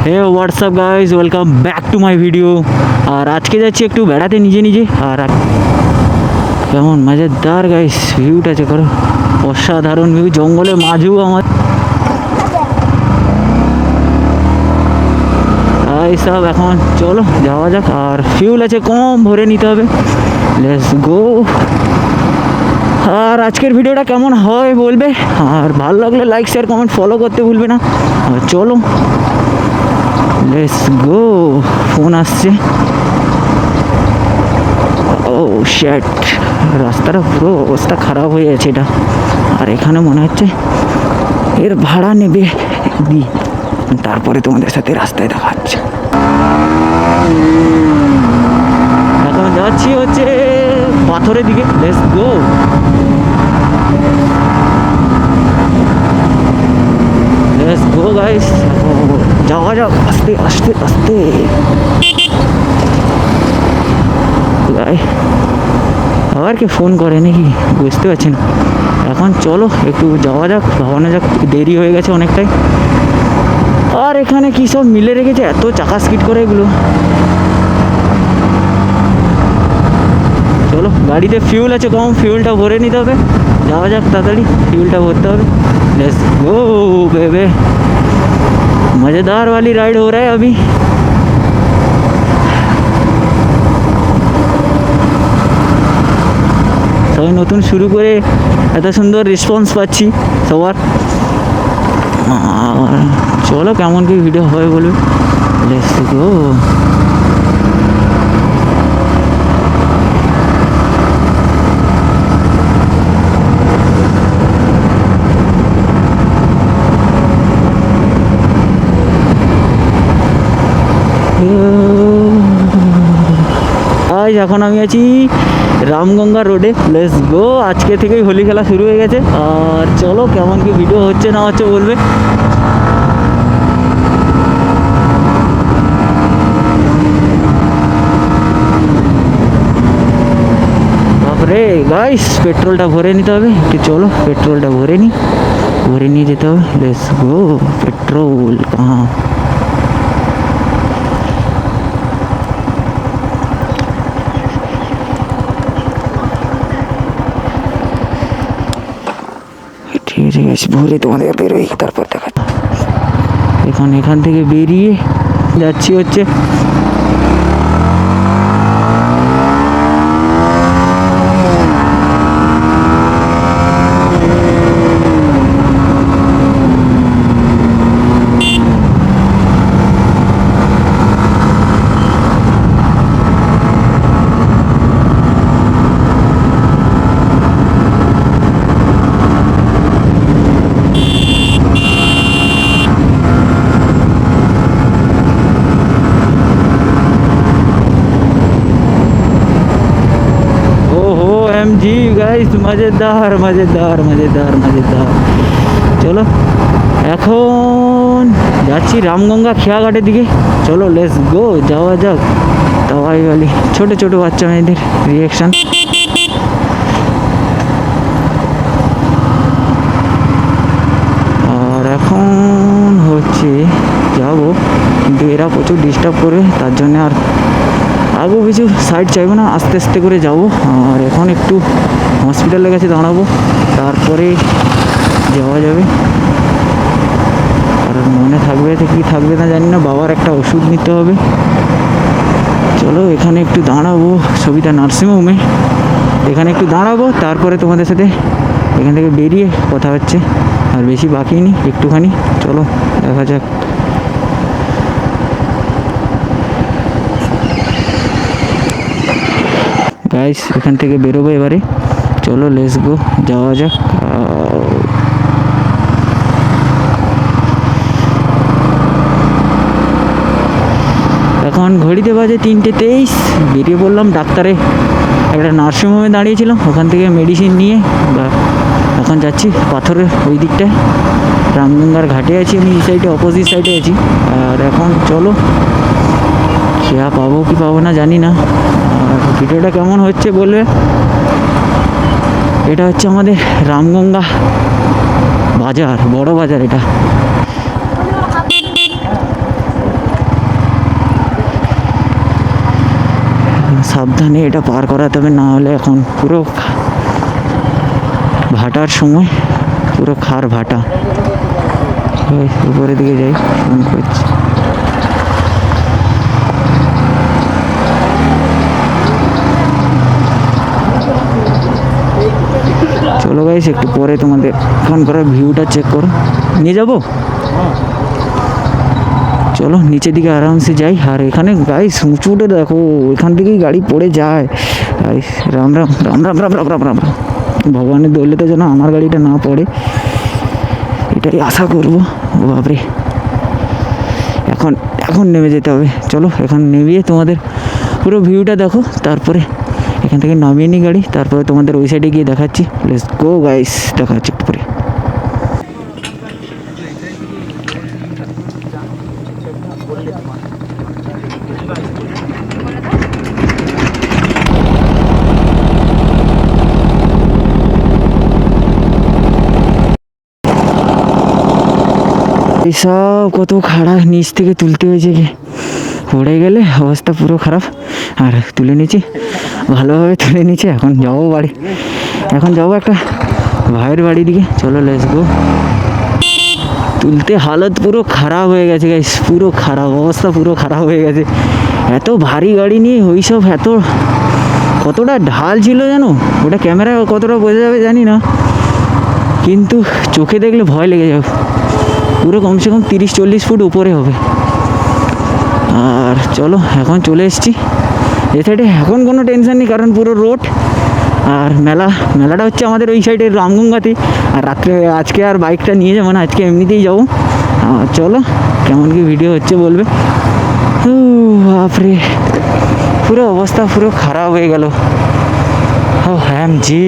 Hey what's up guys, welcome back to my video. আর আজকে যাচ্ছি একটু বেড়াতে নিজে নিজে। আর কেমন মজাদার গাইস ভিউটা চেক করো, অসাধারণ ভিউ, জঙ্গলের মাঝেও আমার সব। এখন চলো যাওয়া যাক। আর ফিউল আছে কম, ভরে নিতে হবে। Let's go. আর আজকের ভিডিওটা কেমন হয় বলবে, আর ভালো লাগলে লাইক শেয়ার কমেন্ট ফলো করতে ভুলবে না। আর চলো লেটস গো। ফোন আসছে। ও শ্যাট, রাস্তাটা পুরো অবস্থা খারাপ হয়ে গেছে এটা। আর এখানে মনে হচ্ছে এর ভাড়া নেবে দি, তারপরে তোমাদের সাথে রাস্তায় দেখা হচ্ছে। এখন যাচ্ছি হচ্ছে পাথরের দিকে। Let's go. Let's go guys, যাওয়া যাক আস্তে আস্তে আস্তে। আবার কে ফোন করে নাকি বুঝতে পারছি না। এখন চলো একটু যাওয়া যাক, ভাবানো যাক। দেরি হয়ে গেছে অনেকটাই। আর এখানে কী সব মিলে রেখেছে, এত চাকা স্কিড করে এগুলো। চলো, গাড়িতে ফিউল আছে কম, ফিউলটা ভরে নিতে হবে। যাওয়া যাক তাড়াতাড়ি, ফিউলটা भरते হবে। लेट्स गो बेबे, मज़ेदार वाली राइड हो रहा है अभी। সবাই নতুন শুরু করে এত সুন্দর রেসপন্স পাচ্ছি সবার। চলো কেমন কি ভিডিও হয় বলবে। Let's go. আজ এখন আমি আছি রামগঙ্গা রোডে। Let's go. আজকে থেকেই হোলি খেলা শুরু হয়ে গেছে। আর চলো কেমন কি ভিডিও হচ্ছে না হচ্ছে বলবে। বাপরে গাইস, পেট্রোলটা ভরে নিতে হবে একটু। চলো পেট্রোলটা ভরে নিয়ে যেতে হবে। Let's go. পেট্রোল কাহা, ঠিক আছে ভরে তোমাদের বেরোই, তারপর দেখা। এখান থেকে বেরিয়ে যাচ্ছি হচ্ছে जी गाइस। मज़ेदार मज़ेदार मज़ेदार मज़ेदार। চলো এখন যাচ্ছি রামগঙ্গা খেয়াঘাটের দিকে। চলো লেটস গো, যাওয়া যাক। তাওয়াই वाली ছোটো ছোটো বাচ্চা মেয়েদের রিয়াকশান। আর এখন হচ্ছে যাবো, কিন্তু এরা প্রচুর ডিস্টার্ব করবে, তার জন্য আর আগেও কিছু সাইড চাইবো না, আস্তে আস্তে করে যাব। আর এখন একটু হসপিটালের কাছে দাঁড়াবো, তারপরে যাওয়া যাবে। আর মনে থাকবে তো কি থাকবে না জানি না, বাবার একটা ওষুধ নিতে হবে। চলো এখানে একটু দাঁড়াবো, সবিতা নার্সিংহোমে। এখানে একটু দাঁড়াবো, তারপরে তোমাদের সাথে এখান থেকে বেরিয়ে কথা হচ্ছে। আর বেশি বাকি নেই, একটুখানি। চলো দেখা যাক। গাইস এখান থেকে বেরোবো এবারে। চলো লেটস গো, যাওয়া যাক। এখন ঘড়িতে বাজে 3:23। বেরিয়ে পড়লাম। ডাক্তারে একটা নার্সিংহোমে দাঁড়িয়েছিলাম, ওখান থেকে মেডিসিন নিয়ে এখন যাচ্ছি পাথরের ওই দিকটায়। রামগঙ্গার ঘাটে আছি আমি, এই সাইডে অপোজিট সাইডে আছি। আর এখন চলো, খেয়া পাবো কি পাবো না জানি না। আর ভিডিওটা কেমন হচ্ছে বলবে। এটা হচ্ছে আমাদের রামগঙ্গা বাজার, বড় বাজার এটা। সাবধানে এটা পার করাতে হবে, না হলে এখন পুরো ভাটার সময় পুরো খার ভাটা। ওই উপরের দিকে যাই, ফোন করছি। চলো গাইস, একটু পরে তোমাদের এখানকার ভিউটা চেক করো, নিয়ে যাবো। চলো নিচের দিকে আরামসে যাই। আর এখানে গাইস উঁচুটা দেখো, এখান থেকেই গাড়ি পড়ে যায়। গাইস রাম রাম রাম রাম রাম রাম রাম রাম রাম। ভগবানের দৌলতে যেন আমার গাড়িটা না পড়ে, এটাই আশা করবো। ও বাপরে, এখন এখন নেমে যেতে হবে। চলো এখন নেমিয়ে তোমাদের পুরো ভিউটা দেখো, তারপরে এখান থেকে নামিয়ে নিই গাড়ি, তারপরে তোমাদের ওই সাইডে গিয়ে দেখাচ্ছি। লেটস গো গাইস, দেখা হচ্ছে একটু পরে। এইসব কত খাড়া, নিচ থেকে তুলতে হয়েছে, পড়ে গেলে অবস্থা পুরো খারাপ। আর তুলে নিচ্ছি, ভালোভাবে তুলে নিচ্ছি। এখন যাবো বাড়ি, এখন যাবো একটা ভাইয়ের বাড়ি দিকে। চলো লেটস গো। তুলতে হালত পুরো খারাপ হয়ে গেছে গাইস, পুরো খারাপ অবস্থা, পুরো খারাপ হয়ে গেছে। এত ভারী গাড়ি নিয়ে ওই সব এত কতটা ঢাল ছিল জানো, ওটা ক্যামেরায় কতটা বোঝা যাবে জানি না, কিন্তু চোখে দেখলে ভয় লেগে যাবে। পুরো কমসে কম 30-40 ফুট উপরে হবে। আর চলো এখন চলে এসেছি এ সাইডে, এখন কোনো টেনশন নেই, কারণ পুরো রোড। আর মেলাটা হচ্ছে আমাদের ওই সাইডের রামগঙ্গাতে। আর রাত্রে আজকে আর বাইকটা নিয়ে যাবো না, আজকে এমনিতেই যাবো। চলো কেমন কি ভিডিও হচ্ছে বলবে। বাপরে, পুরো অবস্থা পুরো খারাপ হয়ে গেল। ও হ্যাঁ জি,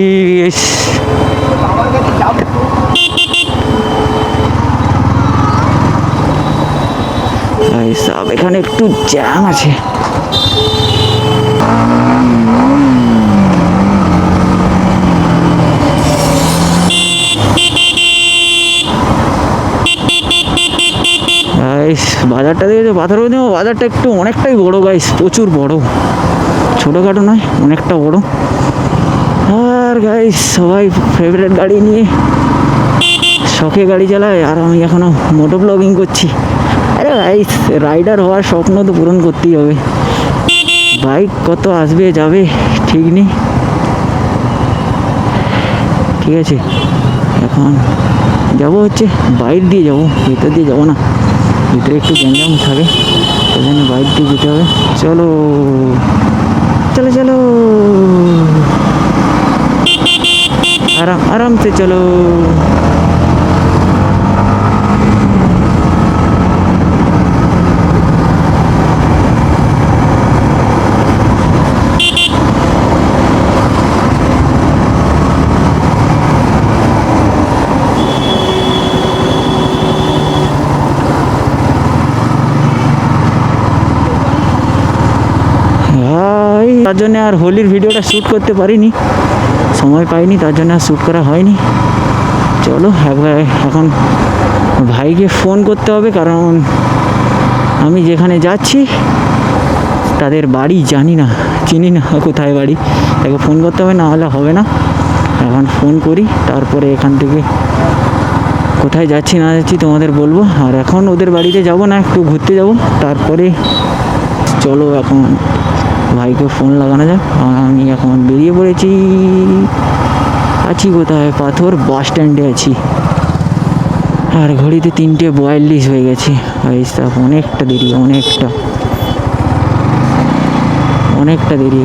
সব এখানে একটু জ্যাম আছে। বাজারটা দেখেছো, পাথর বাজারটা একটু অনেকটাই বড় গাইস, প্রচুর বড়, ছোটোখাটো নয়, অনেকটা বড়। আর গাইস সবাই ফেভারিট গাড়ি নিয়ে শখে গাড়ি চালায়, আর আমি এখনো মোটো ব্লগিং করছি। আরে গাইস, রাইডার হওয়ার স্বপ্ন তো পূরণ করতেই হবে। বাইক কত আসবে যাবে ঠিক নেই। ঠিক আছে, এখন যাব হচ্ছে বাইর দিয়ে যাব, ভিতর দিয়ে যাব না, ভিতরে একটু গ্যাঞ্জাম থাকে, ওই জন্য বাইর দিয়ে যেতে হবে। চলো চলো চলো, आराम से चलो। তার জন্য আর হোলির ভিডিওটা শ্যুট করতে পারিনি, সময় পাইনি, তার জন্য আর শ্যুট করা হয়নি। চলো একবার এখন ভাইকে ফোন করতে হবে, কারণ আমি যেখানে যাচ্ছি তাদের বাড়ি জানি না, চিনি না কোথায় বাড়ি, তাকে ফোন করতে হবে, না হলে হবে না। এখন ফোন করি, তারপরে এখান থেকে কোথায় যাচ্ছি না যাচ্ছি তোমাদের বলবো। আর এখন ওদের বাড়িতে যাব না, একটু ঘুরতে যাব, তারপরে চলো এখন ভাইকে ফোন লাগানো যাক। আমি এখন বেরিয়ে পড়েছি, আছি কোথায়, পাথর বাস স্ট্যান্ডে আছি। আর ঘড়িতে 3:42 হয়ে গেছে। সব অনেকটা দেরি, অনেকটা দেরি।